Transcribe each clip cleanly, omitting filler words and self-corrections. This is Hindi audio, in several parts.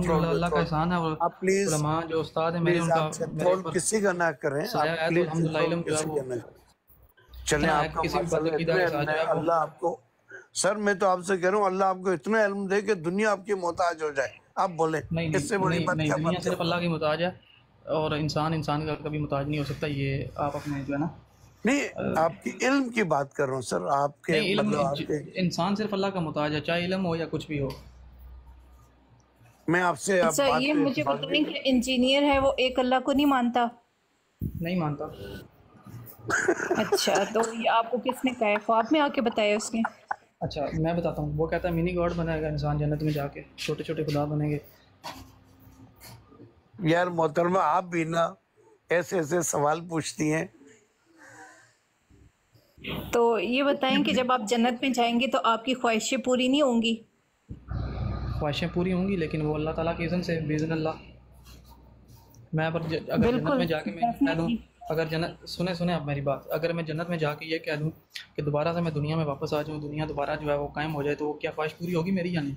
अल्हम्दुलिल्लाह प्रॉब्लम, अल्लाह का एहसान है। और आप प्लीज उलमा जो उस्ताद है मेरे, प्लीज उनका आप मेरे थोड़ा ऊपर किसी का ना करें, सया आप है, तो प्लीज अल्हम्दुलिल्लाह इल्म जो है किसी वो का ना करें। चलें, इतना है कि आपका किसी भी माशाल्लाह बदअकीदा इतने के इल्म साथ है, जो है वो। अल्लाह आपको, सर मैं तो आपसे कह रहा हूँ अल्लाह आपको इतना इल्म दे कि दुनिया आपकी मोहताज हो जाए। आप बोले नहीं नहीं इससे बड़ी नहीं बात नहीं, क्या दुनिया बात सिर्फ कर। अल्लाह की मुताज है, और इंसान इंसान का कभी मुताज नहीं हो सकता। ये आप अपने जो है ना नहीं, अ, आपकी इल्म की बात कर रहा हूँ सर, आपके नहीं, मतलब इल्म आपके, इंसान सिर्फ अल्लाह का मुताज है, चाहे इल्म हो या कुछ भी हो। मैं आपसे आप अच्छा, बात ये पे मुझे इत्तेफाक नहीं बताएं कर। कि इंजीनियर है वो एक अल्लाह को नहीं मानता? नहीं मानता। अच्छा, तो ये आपको किसने कहा है? ख्वाब में आके बताया उसने? अच्छा मैं बताता हूँ, वो कहता है मिनी गॉड बनाएगा इंसान जन्नत में जाके, छोटे छोटे खुदा बनेंगे। यार मोहतरमा, आप भी ना ऐसे ऐसे सवाल पूछती हैं। तो ये बताएं कि जब आप जन्नत में जाएंगे तो आपकी ख्वाहिशें पूरी नहीं होंगी? ख्वाहिशें पूरी होंगी, लेकिन वो अल्लाह ताला की इज़्न से बेइज़्न अल्लाह। मैं अगर जन्नत बिल्कुल, में जाके मैं ये कह दूँ, डेफिनेटली। अगर जन्नत सुने सुने आप मेरी बात, अगर मैं जन्नत में जाके ये कह दूँ कि दोबारा से मैं दुनिया में वापस आ जाऊँ, दुनिया दोबारा जो है वो कायम हो जाए, तो वो क्या ख्वाहिश पूरी होगी मेरी या नहीं?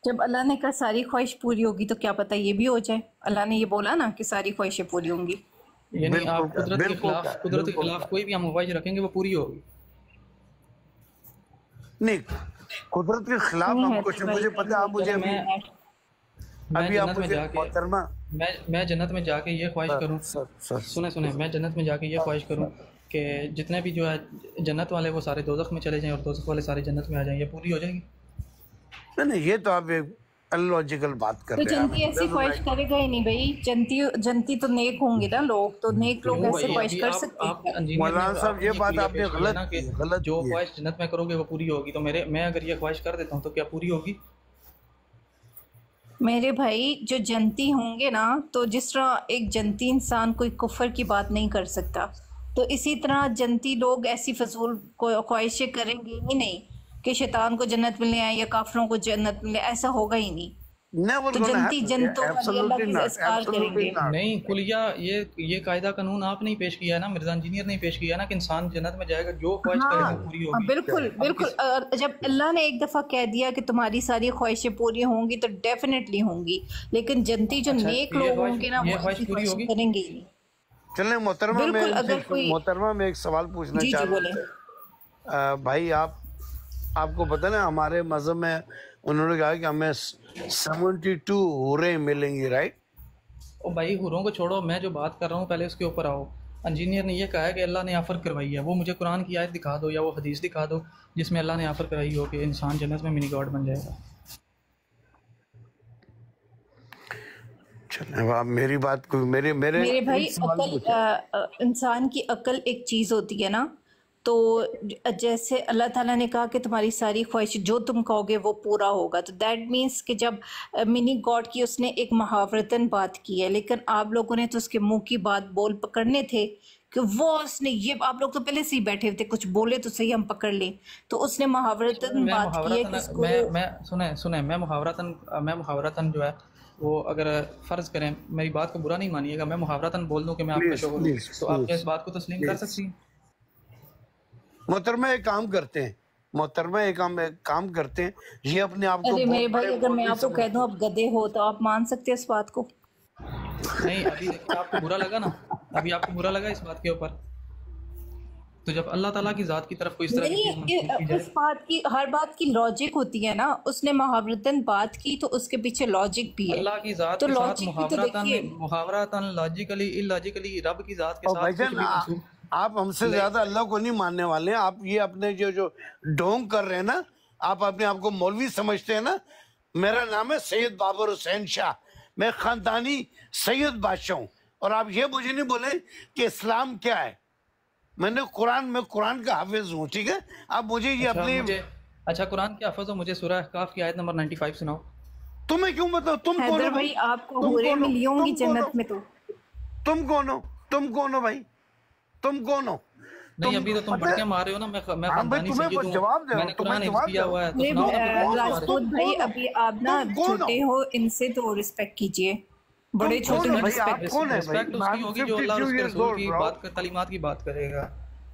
जब अल्लाह ने कहा सारी ख्वाहिश पूरी होगी, तो क्या पता ये भी हो जाए। अल्लाह ने ये बोला ना कि सारी ख्वाहिशें पूरी होंगी। यानी बिल्कुल आप का बिल्कुल का कुदरत के बिल्कुल खिलाफ का कोई भी हम ख्वाहिश रखेंगे वो पूरी होगी। नहीं, कुदरत के खिलाफ नहीं हम है कुछ, तो भाई, मुझे पता है, आप मुझे चलो अभी मैं अभी आप जन्नत में मुझे जाके मोहतरमा, मैं जन्नत में जाके ये ख्वाहिश सर करूँ, सर सर सुने सुने, मैं जन्नत में जाके ये ख्वाहिश करूँ कि जितने भी जो है जन्नत वाले वो सारे दोज़ख में चले जाएं और दोज़ख वाले सारे जन्नत में आ जाएं, ये पूरी हो जाएगी। नहीं नहीं, ये तो आप एक अनलॉजिकल बात कर तो रहे हैं जनती आप। ऐसी ख्वाहिश करेगा ही नहीं भाई। जनती जनती तो नेक होंगे ना लोग, तो नेक लोग क्यों ऐसे भाई, ख्वाहिश अभी कर आप सकते हैं क्या? इंजीनियर ने मौलाना साहब, आपने ये ये बात क्लियर आपने पेश किया गलत ना कि की है, गलत जो की है। ख्वाहिश जन्नत में करोगे वो पूरी होगी, तो मैं अगर ये ख्वाहिश कर देता हूँ तो क्या पूरी होगी? मेरे भाई, जो जनती होंगे ना, तो जिस तरह एक जनती इंसान कोई कुफर की बात नहीं कर सकता, तो इसी तरह जनती लोग ऐसी फजूल ख्वाहिशें करेंगे ही नहीं कि शैतान को जन्नत मिलने आए या काफिरों को जन्नत मिले। ऐसा होगा ही नहीं। Never तो gonna जनती happen. जनतों वाली अल्लाह Absolutely की not. इज़्ज़त Absolutely करेंगे। not. नहीं कुलिया, ये कायदा कानून आपने ही पेश किया है ना, मिर्जा इंजीनियर ने ही पेश किया है ना कि इंसान जन्नत में जाएगा, जो ख्वाहिश करेगा वो पूरी हाँ होगी। बिल्कुल अब बिल्कुल। जब अल्लाह ने एक दफ़ा कह दिया कि तुम्हारी सारी ख्वाहिशें पूरी होंगी, तो डेफिनेटली होंगी। लेकिन जनती जो अच्छा नेक लोग होंगे ना, ये वो ख्वाहिश ऐसी पूरी ख्वाहिशें होगी? करेंगे ही नहीं। चलें मोहतरमा, बिल्कुल, अगर कोई मोहतरमा में एक सवाल पूछना जी चाह जी रहा बोले। हूँ। भाई आपको पता ना हमारे मजहब में उन्होंने कहा कि हमें 72 हुरें मिलेंगी, राइट? ओ भाई, हुरों को छोड़ो, मैं जो बात कर रहा हूँ पहले उसके ऊपर आओ। इंजीनियर ने ये कहा है कि अल्लाह ने ऑफ़र करवाई है, वो मुझे कुरान की आयत दिखा दो या वो हदीस दिखा दो जिसमें अल्लाह ने ऑफ़र कराई हो कि इंसान जन्नत में मिनी गॉड बन जाएगा। चलें, अब आप मेरी बात को मेरे मेरे मेरे भाई, एक सवाल अकल पूछे। इंसान की अकल एक चीज़ होती है ना। तो जैसे अल्लाह ताला ने कहा कि तुम्हारी सारी ख्वाहिश जो तुम कहोगे वो पूरा होगा, तो दैट मीन्स कि जब मिनी गॉड की उसने एक मुहावरतन बात की है, लेकिन आप लोगों ने तो उसके मुंह की बात बोल पकड़ने थे कि वो उसने ये, आप लोग तो पहले से ही बैठे थे, कुछ बोले तो सही हम पकड़ लें। तो उसने मुहावरतन बात की है कि उसको मैं सुने मैं मुहावरतन जो है वो, अगर फ़र्ज़ करें, मेरी बात को बुरा नहीं मानिएगा, मैं मुहावरतन बोल दूं कि मैं आपका प्लीज शोहर हूँ, प्लीज तो आप क्या प्लीज इस बात को तस्लीम कर सकती हैं? मोहतरमा एक काम करते हैं, मोहतरमा एक काम करते हैं, ये अपने आप को अरे मेरे बहुत भाई, बड़े अगर मैं मौलवी आपको कह दूं समझते आप गधे हो, तो आप मान सकते हैं इस बात को? नहीं, अभी आपको बुरा लगा ना, अभी आपको बुरा लगा इस बात के ऊपर। तो जब अल्लाह ताला की ज़ात की तरफ कोई इस तरह की चीज़ नहीं, मंसूब की जाए, इस बात की, हर बात की लॉजिक होती है ना। उसने मुहावरतन बात की तो उसके पीछे लॉजिक भी है। अल्लाह की ज़ात तो के साथ लॉजिक भी तो देखिए। मुहावरतन लॉजिकली इलॉजिकली रब की ज़ात के और साथ कुछ भाईजान भी मंसूब आप हमसे ले। ज्यादा अल्लाह को नहीं मानने वाले हैं। आप ये अपने जो जो ढोंग कर रहे हैं ना, आप अपने आप को मौलवी समझते हैं ना। मेरा नाम है सैयद बाबर हुसैन शाह, मैं खानदानी सैयद बादशाह हूँ। और आप ये मुझे नहीं बोले कि इस्लाम क्या है। मैं कुरान का हाफिज हूँ, ठीक है? आप मुझे ये अपने अच्छा कुरान के हाफ़िज़ हो, मुझे सूरह अहकाफ की आयत नंबर 95 सुनाओ। तुम्हें क्यों मतलब, तुम कौन हैदर हो भाई? भाई, आपको तुम हूरें कौन हो? मिली होंगी तुम कौन हो? जन्नत में। तो तुम कौन हो? तुम कौन हो भाई? तुम कौन हो? नहीं, अभी तो तुम पता है? भड़के मार रहे हो ना। मैं हाँ भाई, खानदानी तुम्हें सैयद हूँ, जवाब दे रहा मैंने हूँ, तुम्हें कुरान हिफ्ज़ जवाब दे किया रहा हूँ। हुआ है, तो अरे सुनाओ ना फिर मैं कौन हो? राजपूत तुम भाई, कौन हो? अभी आप ना तुम कौन छोटे हो? हो, इनसे तो रिस्पेक्ट कीजिए। बड़े तुम छोटे कौन हो में भाई? आप रिस्पेक्ट। कौन है भाई? रिस्पेक्ट उसकी होगी जो अल्लाह और उसके रसूल की बात कर, तालीमात की बात करेगा।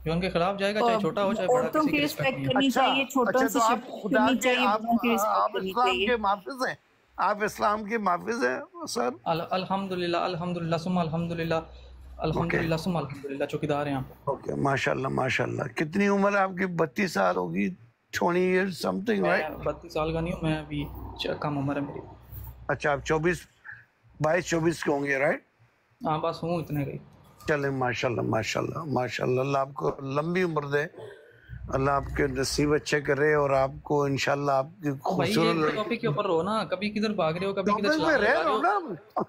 जो उनके खिलाफ जाएगा, चाहे छोटा हो चाहे बड़ा, औरतों किसी की की रिस्पेक्ट रिस्पेक्ट नहीं है। करनी अच्छा चाहिए, छोटों अच्छा, से तो आप खुदा करनी के चाहिए, बड़ों की रिस्पेक्ट आप करनी इस्लाम चाहिए। के मुहाफिज हैं? आप इस्लाम के माफिज हैं सर? अल्हम्दुलिल्लाह अल्हम्दुलिल्लाह सुम्मा अल्हम्दुलिल्लाह अल्हम्दुलिल्लाह सुम्मा अल्हम्दुलिल्लाह, चौकीदार हैं आप। ओके, माशाल्लाह माशाल्लाह। कितनी उम्र है आपकी? 32 साल होगी, 20 years समथिंग, मैं राइट? 32 साल का नहीं हूँ, मैं अभी कम उम्र है मेरी। अच्छा, आप 22 के होंगे, राइट? हाँ बस हूँ इतने का ही। चले, माशाल्लाह माशाल्लाह माशाल्लाह। अल्लाह आपको लंबी उम्र दे, अल्लाह आपके नसीब अच्छे करे और आपको इंशाल्लाह आपकी ओ भाई खूबसूरत एक टॉपिक के ऊपर रहो ना, कभी किधर भाग रहे हो, कभी किधर टॉपिक में चला रह रहे रहा हूँ हो। ना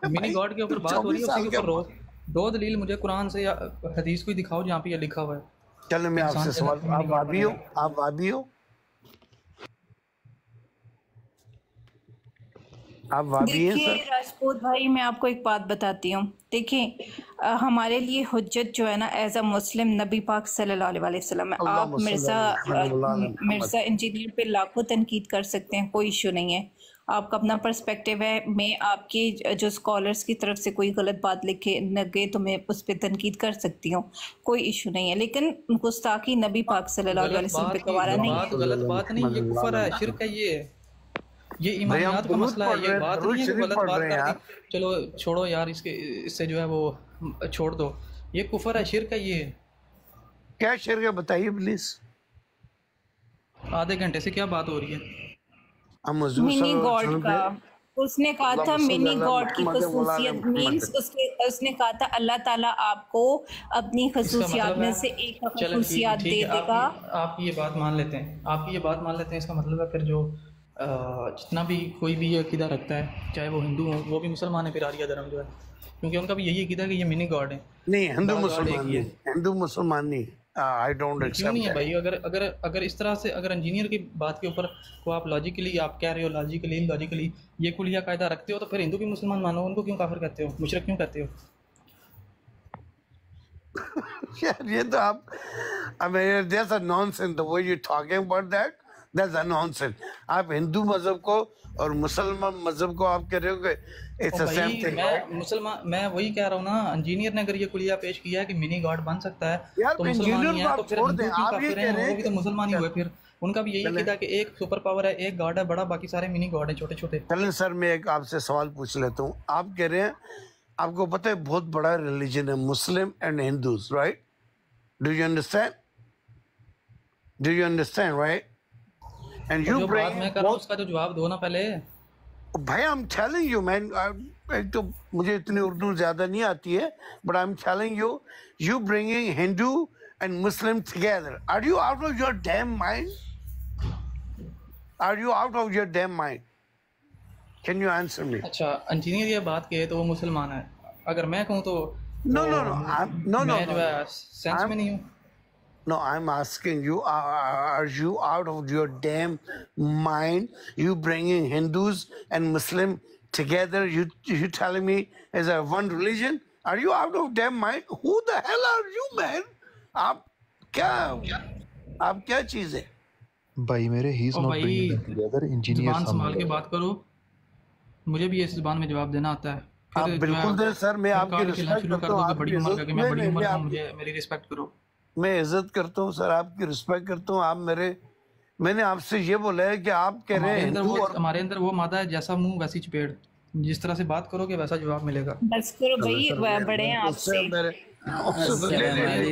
मिनी भाई। गॉड के ऊपर बात हो रही 24 है, साल उसी के के ऊपर रहो। दो दलील मुझे कुरान से या हदीस को दिखाओ जहाँ पे ये लिखा हुआ है चलो मैं इंसान आपसे जन्नत सवाल, में मिनी आप गॉड वाबी हो? बनेगा। आप वाबी हो? आप वाबी हैं देखिए सर? राजपूत भाई, मैं आपको एक बात बताती हूँ। देखिए हमारे लिए हुज्जत जो है ना, एज अ मुस्लिम, नबी पाक सल्लल्लाहु अलैहि वसल्लम है। आप मिर्ज़ा इंजीनियर पे लाखों तनकीद कर सकते हैं, कोई इशू नहीं है। आपका अपना पर्सपेक्टिव है। मैं आपके जो स्कॉलर्स की तरफ से कोई गलत बात लिखे लगे तो मैं उस पर तनकीद कर सकती हूँ, कोई इशू नहीं है। लेकिन गुस्ताखी नबी पाक सल्लल्लाहु अलैहि गलत वसल्लम पे बात की गवारा नहीं है। बात गलत बात नहीं, ये कुफर है, शिरक है, ये भाई हम ईमानियात का दुरूद मसला है। पढ़ ये रहे हैं, बात दुरूद नहीं है कि शरीफ गलत पढ़ बात रहे हैं कर दी यार। चलो छोड़ो यार, इससे जो है वो छोड़ दो। ये कुफर है, शिरक है ये। क्या शेर है बताइए प्लीज। आधे घंटे से क्या बात हो रही है? हम हुजूर मिनी सल्लल्लाहु अलैहि गॉड वसल्लम का पे उसने कहा था, अल्लाहुम्मा सल्ली मिनी अला गॉड की मुहम्मद व अला आलि खसूसियत मुहम्मद। मीन्स उसने कहा था अल्लाह ताला आपको अपनी इसका खसूसियात मतलब में है, से एक चलो खसूसियात ठीक दे है, देगा। आपकी ये बात मान लेते हैं, आपकी ये बात मान लेते हैं। इसका मतलब है फिर जो जितना भी कोई भी ये अकीदा रखता है, चाहे वो हिंदू हो, वो भी मुसलमान है, फिर आर्य धर्म जो है, क्योंकि उनका भी यही अकीदा है कि ये मिनी गॉड है। नहीं, हिंदू बड़ा गॉड एक मुसलमान ही है। नहीं, हिंदू मुसलमान नहीं। आई डोंट क्यों एक्सेप्ट नहीं है दैट। भाई? अगर अगर अगर इस तरह से अगर इंजीनियर की बात के ऊपर को आप लॉजिकली आप कह रहे हो, लॉजिकली ये कुलिया कायदा रखते हो, तो फिर हिंदू भी मुसलमान मानो, उनको क्यों काफिर कहते हो, मुशरिक क्यों कहते हो? यार ये तो आप, I mean, there's a nonsense the way you're talking about that. That's a nonsense. आप हिंदू मजहब को और मुसलमान मजहब को आप कह रहे हो कि इट्स ओ द सेम भाई थिंग, मैं मुसलमान, मैं वही कह रहा हूँ ना, इंजीनियर ने अगर ये कुलिया पेश किया है कि मिनी गॉड बन सकता है यार तो मुसलमान इंजीनियर ही को है, तो आप फिर छोड़ हिंदू दें। क्यों आप ये काफिर कह हैं? रहे वो हैं भी तो मुसलमान ही हुए फिर। उनका भी यही चले अकीदा कि एक सुपर पावर है, एक गॉड है बड़ा, बाकी सारे मिनी गॉड हैं छोटे छोटे। चलें सर, मैं एक आपसे सवाल पूछ लेता हूँ। आप कह रहे हैं आपको पता है बहुत बड़ा रिलीजन है Muslim and Hindus, right? Do you understand? Do you understand, right? And तो यू जो बात ब्रिंग मैं कर रहा हूँ उसका तो जवाब दो ना पहले। भाई I am telling you man, एक तो मुझे इतनी उर्दू ज्यादा नहीं आती है, but I am telling you, you bringing Hindu and Muslim together. Are you out of your damn mind? Are you out of your damn mind? Can you answer me? अच्छा, इंजीनियर ये बात कहे तो वो मुसलमान है, अगर मैं कहूँ तो no no no no no मैं जो है सेंस में नहीं हूँ। No, I'm asking you, are you out of your damn mind? You bringing Hindus and Muslim together? You telling me is a one religion? Are you out of damn mind? Who the hell are you, man? आप क्या चीज है? भाई मेरे he is ओ not भाई bringing them together. Engineer जुबान संभाल के सामने बात करो, मुझे भी इस जुबान में जवाब देना आता है। आप फिर बिल्कुल दे सर, मैं आपकी रिस्पेक्ट शुरू करता कर हूँ, दो कि बड़ी आपकी उम्र का, कि मैं बड़ी उम्र का हूँ, इज्जत, मुझे मेरी रिस्पेक्ट करो। मैं इज्जत करता हूँ सर, आपकी रिस्पेक्ट करता हूँ। आप मैंने आपसे ये बोला है कि आप कह रहे हैं हिंदू और हमारे अंदर वो मादा है, जैसा मुंह वैसी चपेड़, जिस तरह से बात करोगे वैसा जवाब मिलेगा। बस करो भाई, बड़े हैं आपसे।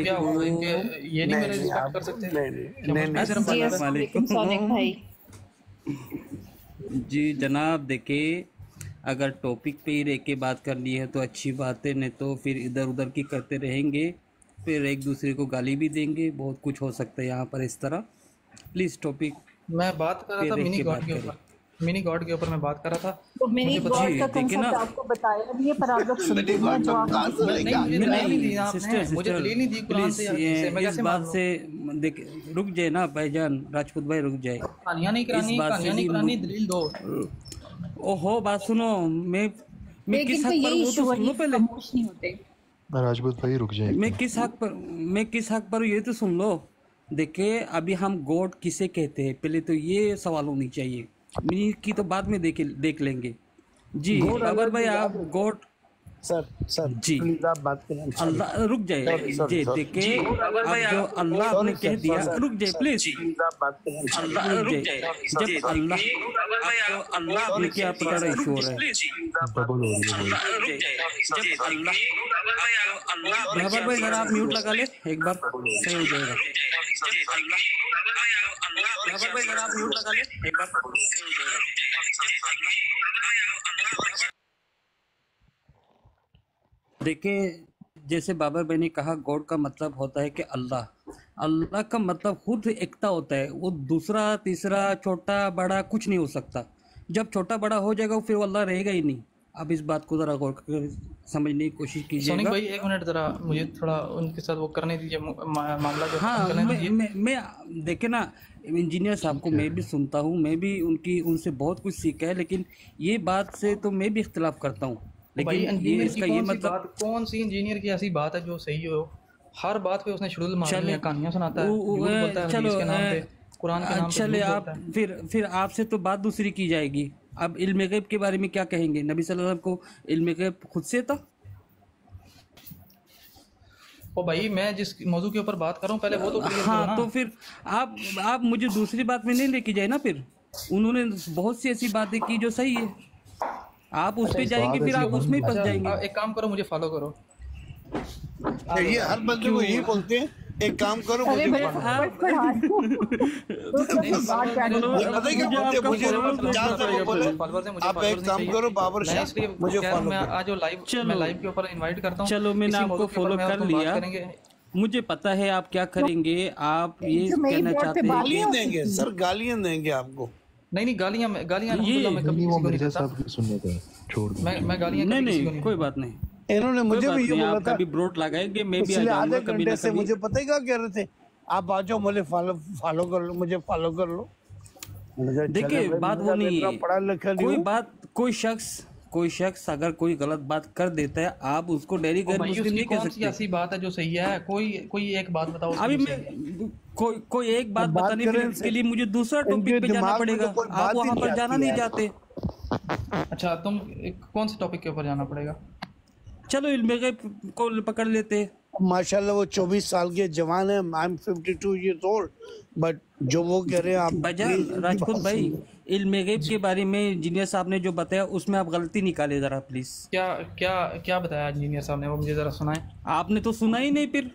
क्या हुआ इनके, ये नहीं मेरे रिस्पेक्ट कर सकते? जी अस्सलाम वालेकुम सोनिक भाई। जी जनाब, देखिए अगर टॉपिक पे ही रह के बात करनी है तो अच्छी बात है, नहीं तो फिर इधर उधर की करते रहेंगे, फिर एक दूसरे को गाली भी देंगे, बहुत कुछ हो सकता है यहाँ पर इस तरह। प्लीज़ टॉपिक मैं बात कर रहा था मिनी गॉड के ऊपर, मिनी गॉड के ऊपर मैं बात कर रहा था। तो मिनी मुझे गॉड का देखिए ना, कंसेप्ट आपको बताया भी है, पर आप लोग सुनते हैं जो आप मुझे दलील नहीं दी कुरान से या हदीस से, मैं इस कैसे बात मान से देख, रुक जाए ना भाईजान, राजपूत भाई रुक जाए। कहानियां नहीं करानी, कहानियां नहीं करानी, दलील दो। ओहो बात सुनो, मैं किस हक पर, वो तो सुन लो पहले। नहीं होते। राजपूत भाई रुक जाए। मैं किस हक पर ये तो सुन लो। देखिए अभी हम गॉड किसे कहते हैं, पहले तो ये सवाल होनी चाहिए। मिनी की तो बाद में देख लेंगे। जी बाबर भाई, आप सर सर जी। प्लीज आप बात करें। अल्लाह रुक जाए Sorry, sorry, जी sorry. देखिए अब जो अल्लाह आपने कह दिया रुक जाए प्लीज प्लीज आप बात करें। अल्लाह रुक जाए जब अल्लाह जो अल्लाह आपने क्या आप बता रहे इशू हो रहा है डबल हो रही है जब अल्लाह बाबर भाई जरा आप म्यूट लगा ले एक बार सही हो जाएगा बाबर भाई जरा आप म्यूट लगा ले एक बार सही हो जाएगा देखिए जैसे बाबर भाई ने कहा गॉड का मतलब होता है कि अल्लाह अल्लाह का मतलब खुद एकता होता है वो दूसरा तीसरा छोटा बड़ा कुछ नहीं हो सकता जब छोटा बड़ा हो जाएगा फिर वो अल्लाह रहेगा ही नहीं अब इस बात को ज़रा गौर कर समझने की कोशिश सोनिक कीजिएगा भाई एक मिनट ज़रा मुझे थोड़ा उनके साथ वो करने दीजिए मामला जो हाँ करने दीजिए। मैं देखे ना इंजीनियर साहब को मैं भी सुनता हूँ मैं भी उनसे बहुत कुछ सीखा है लेकिन ये बात से तो मैं भी इख्तिलाफ करता हूँ भाई लेकिन इंजीनियर इसका की ये कौन सी मतलब बात, कौन सी इंजीनियर की ऐसी बात है जो सही हो? हर बात पे उसने शुरू मारनी चले है, कहानियां सुनाता है, झूठ बोलता है चलो हदीस के नाम पे, कुरान के नाम पे चले झूठ आप बोलता है। फिर आपसे तो बात दूसरी की जाएगी अब इल्म गैब के बारे में क्या कहेंगे नबी सल्लल्लाहु अलैहि वसल्लम को इल्म गैब खुद से था ओ भाई मैं जिस मौजू के ऊपर बात कर रहा हूँ पहले वो तो क्लियर करो हाँ ना। तो फिर आप मुझे दूसरी बात में नहीं लेके जाए ना फिर उन्होंने बहुत सी ऐसी बातें की जो सही है आप उस पे जाएंगे फिर आप उसमें ही फंस जाएंगे एक काम करो मुझे फॉलो करो। ये हर बंदे को यही बोलते हैं एक काम करो अरे मुझे भाई follow फट फट हाथ को बात कर रहे ये पता है क्या बोलते हैं मुझे जहाँ से वो बोले फॉलोअर्स हैं, मुझे आप एक followers काम नहीं करो चाहिए। बाबर मैं शाह इसलिए मुझे कह रहा हूँ, फॉलो मैं करो। आज लाइव चलो। मैं लाइव के ऊपर इनवाइट करता हूँ। चलो मैंने इसी आपको मौजू के ऊपर फॉलो मैं कर उसको बात लिया करेंगे। मुझे पता है आप क्या करेंगे आप ये जो मेरी कहना बोर्ड चाहते पे हैं गालियाँ देंगे सर गालियाँ देंगे आपको नहीं गालियाँ अल्हम्दुलिल्लाह मैं कभी नहीं वो किसी को नहीं मिर्जा देता। साहब की सुनने का छोड़ दो मैं गालियाँ नहीं कभी किसी को नहीं नहीं कोई देता। बात नहीं इन्होंने कोई मुझे बात भी ये नहीं बोला आप था कभी ब्रोट लगाएंगे मैं भी आ पिछले जाऊंगा आधे कभी घंटे ना से कभी मुझे पता ही क्या कह रहे थे आप आ जाओ मुझे फॉलो कर लो मुझे फॉलो कर लो मैंने कहा, चले देखिए भाई, बात मैं वो नहीं इतना है पढ़ा लिखा नहीं कोई हूँ। बात कोई शख्स अगर कोई गलत बात कर देता है आप उसको डेली ओ गैर भाई मुस्लिम उसकी नहीं कह कौन सी सकते ऐसी बात है जो सही है? कोई एक बात बताओ उसकी अभी जो मैं सही है। कोई एक बात अब बात बताने करें के लिए मुझे दूसरा इनके टॉपिक पे जाना दिमाग में पड़ेगा तो कोई आप बात ही वहां नहीं पर जाना आती नहीं है। जाते अच्छा तुम कौन से टॉपिक के ऊपर जाना पड़ेगा? चलो इल्म गैब को पकड़ लेते हैं माशाल्लाह वो 24 साल के जवान है I am 52 years old but जो वो कह रहे हैं आप भाईजान please उनकी राजपूत बात भाई सुनिए। इल्म गैब के बारे में इंजीनियर साहब ने जो बताया उसमें आप गलती निकाले जरा प्लीज क्या बताया इंजीनियर साहब ने, वो मुझे जरा सुनाए। आपने तो सुना ही नहीं फिर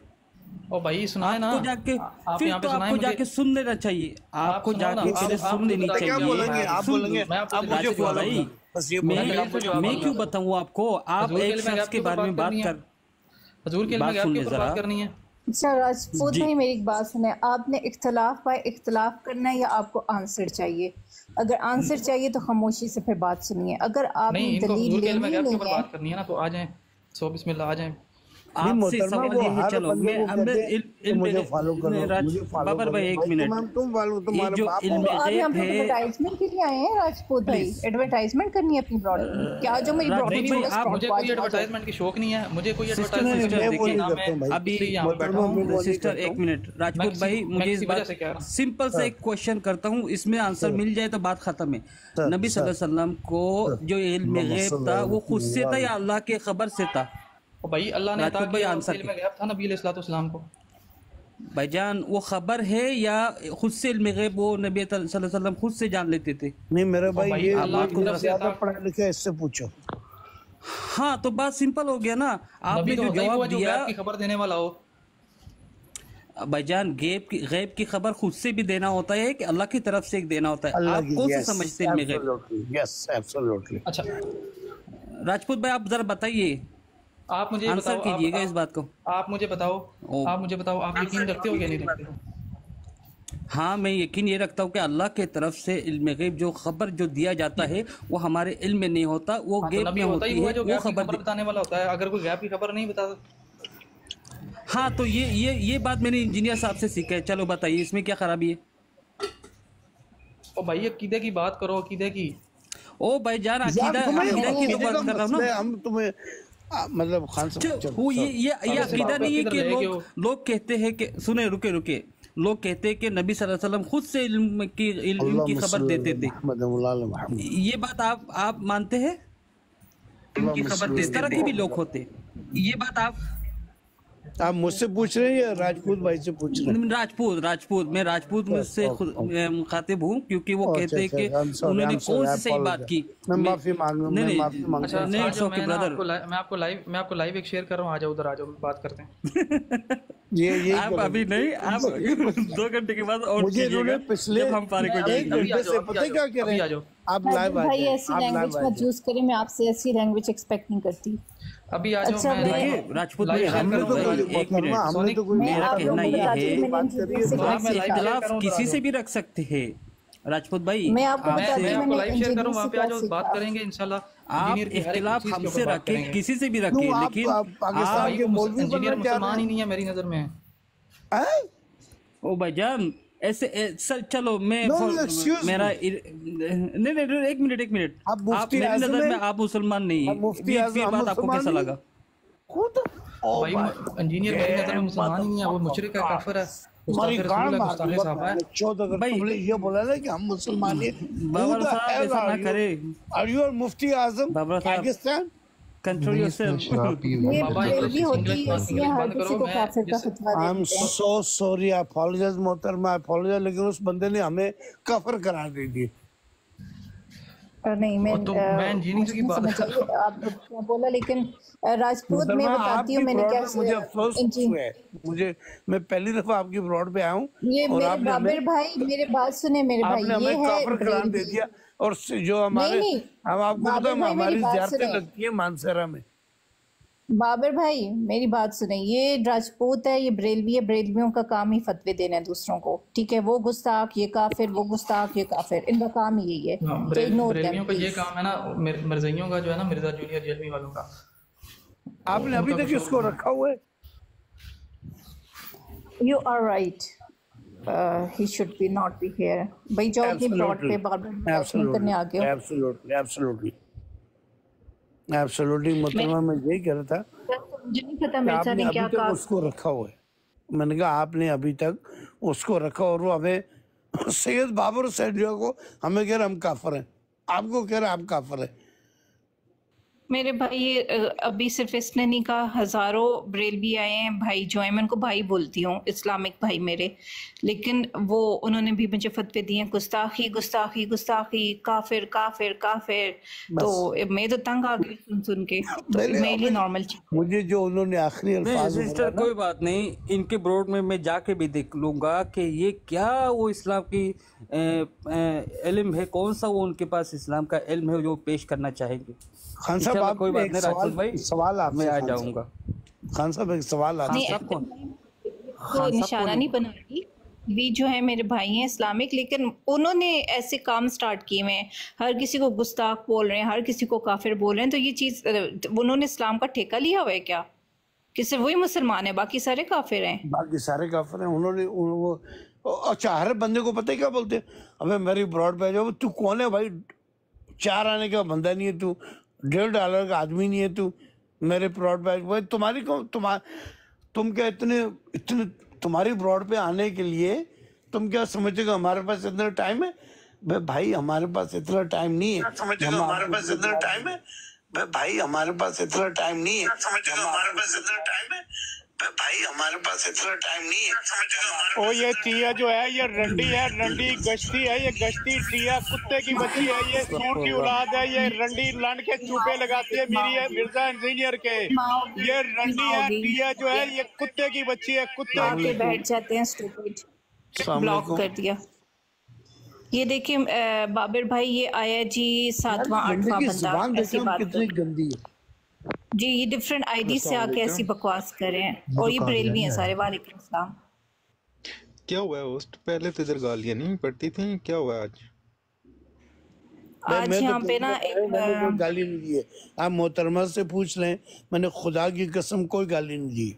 ओ भाई सुनाए ना आपको जाके आप फिर यहाँ पे तो सुनाए आपको मुझे। जाके सुन लेना चाहिए आपको सुनाओ ना, जाके पहले आप सुन लेनी बताओ क्या चाहिए बोलेंगे आप सुन बोलेंगे मैं आपको आप मुझे राजपूत फॉलो भाई करो बस ये मैं बोलेंगे आपको जवाब मैं दूंगा। क्यों बताऊँ आपको आप हजूर के एक इल्म शख्स गैब के बारे में बात करनी है। कर हजूर के इल्म बात गैब सुनिए के ऊपर जरा। बात करनी है। अच्छा राजपूत जी। भाई मेरी एक बात सुने आपने इख्तलाफ बाय इख्तलाफ करना है या आपको आंसर चाहिए अगर आंसर चाहिए तो खामोशी से फिर बात सुनिए अगर आपने नहीं इनको दलील हजूर के इल्म लेनी गैब के नहीं ऊपर है बात करनी है ना तो आ जाएं। सो बिस्मिल्लाह आ जाएं। नहीं आपसे मोहतरमा सवाल वो ये है हर चलो बंदे को कहते हैं कि मुझे फॉलो करो मुझे फॉलो बाबर करो भाई एक भाई मिनट तुम फॉलो ये तुम्हारे जो बाप इल्म तो आप यहाँ गैब पे है एडवर्टाइजमेंट के लिए आए हैं राजपूत भाई एडवर्टाइजमेंट करनी है अपनी ब्रॉडकास्ट क्या जो मेरी राजपूत नहीं भाई, मुझे कोई एडवर्टाइजमेंट की शौक नहीं है, मुझे कोई सिस्टर एडवर्टाइजमेंट सिस्टर मैं वो नहीं देखिए करता हूँ भाई अभी इसलिए यहाँ पे बैठा हूँ। मैं वो नहीं सिस्टर करता एक हूँ। मिनट राजपूत भाई मुझे इस किसी वजह बात से कह रहा हूँ। सिंपल सा एक क्वेश्चन करता हूँ इसमें आंसर मिल जाए तो बात खत्म है सर, नबी सल्लल्लाहु अलैहि वसल्लम को जो इल्म गैब था वो खुद से था या अल्लाह के खबर से था ओ भाई अल्लाह ने अता राजपूत भाई किया आंसर इल्म गैब था नबी अलैहिस्सलाम को। भाईजान वो खबर है या खुद से इल्म गैब वो नबी सल्लल्लाहु अलैहि वसल्लम खुद से जान लेते थे नहीं मेरे भाई भाई, ये अल्लाह की तरफ से ज्यादा था। पढ़ा लिखा है इससे पूछो हाँ तो बात सिंपल हो गया ना आपने नबी तो जो होता ही वो जवाब है जो दिया गैब की खबर देने वाला हो। भाईजान गैब की खबर खुद से भी देना होता है कि अल्लाह की तरफ से एक देना होता है अल्लाह आप की कौन सा yes, समझते हैं इल्म गैब absolutely, yes, absolutely. अच्छा राजपूत भाई आप जरा बताइए आप मुझे आंसर बताओ कीजिएगा इस बात को आप मुझे बताओ ओ। आप मुझे बताओ आप यकीन रखते हो या नहीं रखते हो? हाँ मैं यकीन ये रखता हूँ कि अल्लाह के तरफ से इल्म गैब जो खबर जो दिया जाता है वो हमारे इल्म में नहीं होता वो हाँ, तो गैब नबी में होता ही होती वो है है जो वो गैब की खबर खबर बताने वाला होता है। अगर कोई गैब की खबर नहीं बता हाँ तो ये बात मैंने इंजीनियर साहब से सीखा है चलो बताइए इसमें क्या खराबी है ओ भाई अकीदे की बात करो अकीदे की। ओ भाई जान यार, अकीदा तुम्हें अकीदा की तो अकीदे का बात कर रहा हूँ मसला है, ना हम तुम्हें मतलब खान साहब चलो, वो ये अब इस अकीदा बात नहीं है पे कि किधर रह लोग कहते हैं कि सुने रुके लोग कहते हैं कि नबी सल्लल्लाहु अलैहि वसल्लम खुद से इल्म की खबर देते थे मोहम्मद ये बात आप मानते हैं इनकी खबर इस तरह के भी लोग होते। ये बात आप मुझसे पूछ रहे हैं या राजपूत भाई से पूछ रहे हैं? राजपूत मैं राजपूत मुझसे मुखातिब हूँ, क्योंकि वो कहते हैं कि उन्होंने कौन सी सही बात की। मैं माफी मांगू, मैं माफी मांगता अच्छा हूं। नहीं, आज it's okay, brother। मैं आपको लाइव एक शेयर कर रहा हूँ, आ जाओ उधर, आ जाओ बात करते हैं। ये आप अभी नहीं, आप 2 घंटे के बाद और मुझे इन्होंने कीजिएगा पिछले जब हम फारिग हो एक जाएंगे। घंटे से पता है क्या कह रहे अभी आ हैं? जाओ, आप लाइव आ भाई जाए, ऐसी आप लैंग्वेज लाइव आ मत यूज करें, मैं आपसे ऐसी लैंग्वेज एक्सपेक्ट नहीं करती। अभी आ जाओ। अच्छा, मैं देखिए राजपूत भाई, लाइव शेयर हमने तो करूंगा। कोई एक मिनट, हमने तो कोई मैं मेरा आप लोगों कहना को ये बताती हूँ है, मैंने बात करिए। इंजीनियर से तो क्या आप मैं लाइव सीखा। शेयर इख्तिलाफ करूँ, किसी से भी रख सकते हैं राजपूत भाई। मैं आपको बताती मैं हूँ आपको मैंने लाइव शेयर करूँ, इंजीनियर वहाँ से पे आ क्या जाओ, बात सीखा। करेंगे इंशाल्लाह। आप इंजीनियर की हर एक इख्तिलाफ चीज़ के हमसे ऊपर बात रखें, करेंगे। किसी से भी क्यों रखें, आप लेकिन पाकिस्तान भाई के मौलवी इंजीनियर बनना चाह मुसलमान रहे ही नहीं है मेरी नज़र में। हैं? ओ भाईजान ऐसे सर चलो मैं No, no, excuse मेरा me. नहीं एक मिनट आप मुफ्ती आप मेरी आज़म नजर हैं? में आप मुसलमान नहीं आप मुफ्ती फिर आज़म, बात आपको मुसलमान कैसा नहीं? लगा? खुद ओ भाई इंजीनियर मेरी नज़र में मुसलमान ही नहीं है, वो मुशरिक है, काफिर है, तुम्हारी गुस्ताख गांड रसूल है, मार गुस्ताख दूंगा साहबा है। मैं। चौथ अगर भाई- तुमने ये बोला ना कि हम मुसलमान हैं, बाबर साहब ऐसा ना करे। Are you मुफ्ती आज़म बाबर साहब, पाकिस्तान? कंट्रोल नहीं, इसमें योरसेल्फ। शराब पी हुई ये है। बाबा बेलवी होती इंग्लिश है, इसलिए हर बंद किसी करो। को मैं काफिर का जिस फतवा आई एम देते हैं। सो सॉरी, आई अपोलोजाइज मोहतरमा, आई अपोलोजाइज, लेकिन उस बंदे ने हमें कफर करार दे दी। नहीं मैं तो मैं इंजीनियर की बात कर रहा हूँ। आप क्या बोला, लेकिन राजपूत मैं मोहतरमा बताती हूँ आपकी मैंने ब्रॉड क्या पे मुझे अफसोस हुआ है। मैं पहली दफा आपकी ब्रॉड पे आया हूँ ये और मेरे आपने बाबर हमें भाई, मेरे बात सुने मेरे भाई, आपने ये हमें है काफिर करार दे दिया। और जो हमारे नहीं, हम आपको पता बाबर है भाई मेरी हमारी बात ज़ियारतें सुने, लगती है मानसरा में। बाबर भाई मेरी बात सुने, ये राजपूत है, ये बरेलवी है, बरेलवियों का काम ही फतवे देना है दूसरों को, ठीक है? वो गुस्ताख, ये काफिर, वो गुस्ताख, ये काफिर, इनका काम ही यही है। तो इग्नोर बरेलियों का ये काम है ना, मिर्जाइयों का जो है ना, मिर्जा जूनियर जलवी वालों का। आपने अभी तक इसको रखा हुआ है? You are right, he should be not be here. भाई जाओ अपनी प्लॉट पे बाबर करने आ गए हो। एब्सोल्युटली एब्सोल्युटली एब्सोल्युटली मोहतरमा, मैं यही कह रहा था मुझे नहीं पता कि मिर्जा आपने ने अभी क्या तक कहा। उसको रखा हुआ है। मैंने कहा आपने अभी तक उसको रखा और वो हमें सैयद बाबर हुसैन को हमें कह रहे हम काफिर हैं, आपको कह रहे आप काफिर हैं। मेरे भाई ये अभी सिर्फ इसने नहीं कहा, हजारों बरेलवी आए हैं भाई जो है, मैं उनको भाई बोलती हूँ, इस्लामिक भाई मेरे, लेकिन वो उन्होंने भी मुझे फतवे दिए हैं, गुस्ताखी गुस्ताखी गुस्ताखी, काफिर काफिर काफिर। तो मैं तो तंग आ गई सुन सुन के, तो मेरे लिए नॉर्मल चीज। मुझे जो उन्होंने आखिरी अल्फाज सिस्टर कोई बात नहीं, इनके ब्रॉड में मैं जाके भी देख लूंगा कि ये क्या वो इस्लाम की इल्म है, कौन सा वो उनके पास इस्लाम का इल्म है जो पेश करना चाहेंगे। खान साहब आप कोई बात एक नहीं राजपूत भाई, सवाल आपसे मैं आ खान साहब। जाऊंगा। खान साहब एक सवाल आपसे। नहीं साहब कौन? तो निशाना नहीं बना रही, भी जो है मेरे भाई हैं इस्लामिक, लेकिन उन्होंने ऐसे काम स्टार्ट किए हुए हैं, हर किसी को गुस्ताख बोल रहे हैं, हर किसी को काफिर बोल रहे हैं। तो ये चीज उन्होंने इस्लाम का ठेका लिया हुआ है क्या, कि सिर्फ वही मुसलमान है बाकी सारे काफिर हैं? बाकी सारे काफिर हैं। उन्होंने वो अच्छा, हर बंदे को पता है क्या बोलते हैं, अबे मेरी ब्रॉड पे जाओ, तू कौन है भाई, 4 आने का बंदा नहीं है तू, $1.5 का आदमी नहीं है तू, मेरे ब्रॉड पे भाई तुम्हारी को तुम क्या इतने इतने तुम्हारी ब्रॉड पे आने के लिए तुम क्या समझते हो हमारे पास इतना टाइम है? भाई हमारे पास इतना टाइम नहीं है। समझते हो हमारे पास इतना टाइम है? भाई हमारे पास इतना टाइम नहीं है। समझते हो हमारे पास इतना टाइम है? भाई हमारे पास इतना टाइम नहीं है। ओ ये टिया जो है ये रंडी है, रंडी गश्ती है, ये गश्ती टिया कुत्ते की बच्ची है, ये सूट की औलाद है, ये रंडी लंड के चूपे लगाती है मेरी है मिर्जा इंजीनियर के। ये रंडी है, टिया जो है ये कुत्ते की बच्ची है, कुत्ते आके बैठ जाते हैं, स्टूपिड, ब्लॉक कर दिया। ये देखिए बाबर भाई, ये आया जी 7वां 8वां बंदा, ऐसी बात कितनी गंदी है जी, ये डिफरेंट आईडी से आके ऐसी बकवास कर रहे हैं, और ये बरेलवी हैं सारे। वालेकुम सलाम। क्या हुआ है होस्ट, पहले तो इधर गालियां नहीं पड़ती थी, क्या हुआ आज? आज यहाँ पे ना मैंने कोई गाली नहीं दी है, आप मोहतरमा से पूछ लें, मैंने खुदा की कसम कोई गाली नहीं दी।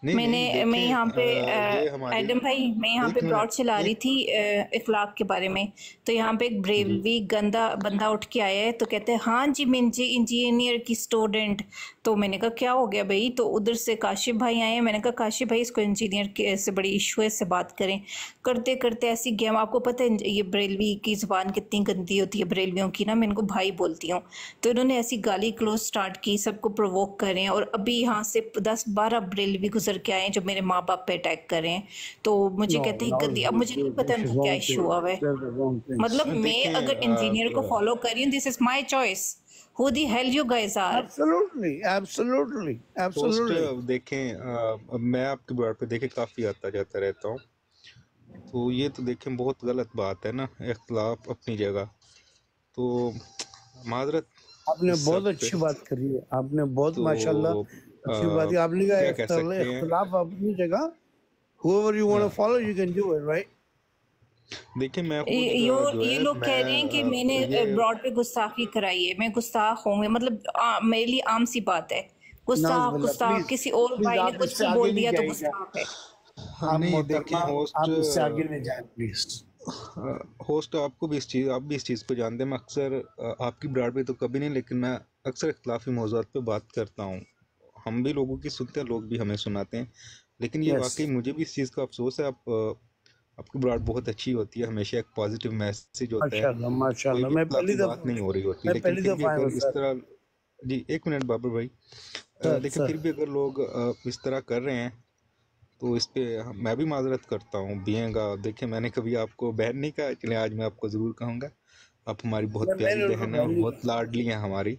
नहीं मैं देखें यहाँ पे ये हमारी एडम भाई, मैं यहाँ पे एक ब्रॉड मिनट चला रही एक थी इखलाक के बारे में। तो यहाँ पे एक जी ब्रेवली गंदा बंदा उठ के आया है, तो कहते हैं हाँ जी मैं इंजीनियर की स्टूडेंट। तो मैंने कहा क्या हो गया भाई? तो उधर से काशिफ भाई आए हैं, मैंने कहा काशिफ भाई इसको इंजीनियर के से बड़ी इशू है, इससे बात करें। करते करते ऐसी गेम, आपको पता है ये बरेलवी की ज़ुबान कितनी गंदी होती है बरेलवियों की ना, मैं इनको भाई बोलती हूँ। तो इन्होंने ऐसी गाली क्लोज स्टार्ट की, सबको प्रोवोक कर रहे हैं, और अभी यहाँ से 10-12 बरेलवी गुजर के आए हैं जो मेरे माँ बाप पे अटैक कर रहे हैं। तो मुझे No, कहते हैं no, गंदी, अब मुझे नहीं पता this is इनको क्या wrong इशू thing. हुआ है। That's the wrong things. मतलब मैं देखें अगर इंजीनियर को फॉलो कर रही हूँ, this is my choice. Who the hell you guys are? Absolutely, absolutely, host absolutely. देखें अब मैं आपके बार पे देखें काफ़ी आता जाता रहता हूँ, तो ये तो देखें बहुत गलत बात है ना, इख्तलाफ अपनी जगह। तो माजरत आपने इस बहुत सब पे। अच्छी बात करी है, आपने बहुत तो माशाल्लाह अच्छी बात की। आपने क्या कहा कह सकते हैं, इख्तलाफ अपनी जगह, whoever you want to follow you can do it, right? देखिए मैं खुद जो ये है लोग कह रहे हैं कि मैंने ये ब्रॉड पे गुस्ताखी कराई है, मैं गुस्ताख हूँ। मतलब मेरे लिए आम सी बात है, गुस्ताख नाज़ गुस्ताख प्लीज किसी और प्लीज भाई ने आप कुछ इससे भी आगे बोल नहीं दिया तो जाइएगा। गुस्ताख है। आप नहीं देखें मोहतरमा, होस्ट आप इससे आगे नहीं जाए प्लीज। होस्ट आपको भी आप भी इस चीज़ को जानते हैं। मैं अक्सर आपकी ब्राड पे तो कभी नहीं, लेकिन मैं अक्सर इख्तलाफी मौज़ूआत पे बात करता हूँ। हम भी लोगों की सुनते हैं, लोग भी हमें सुनाते हैं, लेकिन ये यस वाकई मुझे भी इस चीज़ का अफसोस है। आपकी ब्राड बहुत अच्छी होती है, हमेशा एक पॉजिटिव मैसेज होता है, माशाल्लाह कोई माशाल्लाह। भी इख्तलाफी बात नहीं हो रही होती, मैं लेकिन पहली फिर भी दफा आया हूँ अगर इस सर। तरह जी एक मिनट बाबर भाई, सर देखिए फिर सर भी अगर लोग इस तरह कर रहे हैं तो इस पे मैं भी माजरत करता हूँ बियंगा। देखिए मैंने कभी आपको बहन नहीं कहा, चलिए आज मैं आपको ज़रूर कहूँगा, आप हमारी बहुत प्यारी मैंने उनको बहन है और पहली बहुत लाडली हैं हमारी।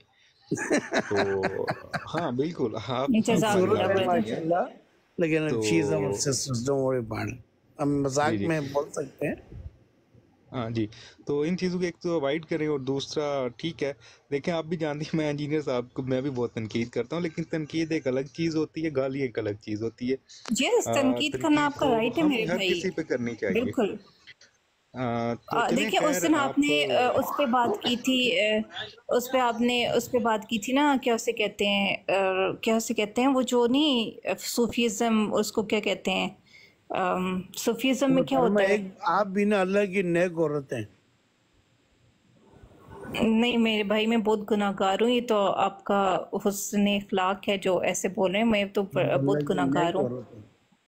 तो हाँ बिल्कुल, आप हमारी जज़ाकल्लाह खूबसूरत है ब्रदर। लाडली हैं। माशाल्लाह, लेकिन तो she is our sisters, don't worry about it. हम जी मजाक जी में बोल सकते हैं। हाँ जी, तो इन चीज़ों को एक तो अवॉइड करें, और दूसरा ठीक है, देखें आप भी जानती हैं मैं इंजीनियर साहब को मैं भी बहुत तनकीद करता हूँ, लेकिन तनकीद एक अलग चीज़ होती है, गाली एक अलग चीज़ होती है। यस, तनकीद करना तनकीद आपका तो राइट है हम मेरे हर भाई, किसी पे करनी चाहिए। बिल्कुल। तो चलिए देखिए उस खैर दिन आप आपने उस पे बात की थी, उस पे बात की थी ना, क्या उसे कहते हैं, क्या उसे कहते हैं वो जो नहीं, सूफीज़म, उसको क्या कहते हैं, सूफीज़म में क्या मोहतरमा, होता है? एक आप भी ना अल्लाह की नेक औरत हैं। नहीं मेरे भाई, मैं बहुत गुनाहगार हूँ, ये तो आपका हुस्न इखलाक है जो ऐसे बोल रहे हैं, मैं तो अल्लाह बहुत की गुनाहगार नेक हूँ। औरत हैं।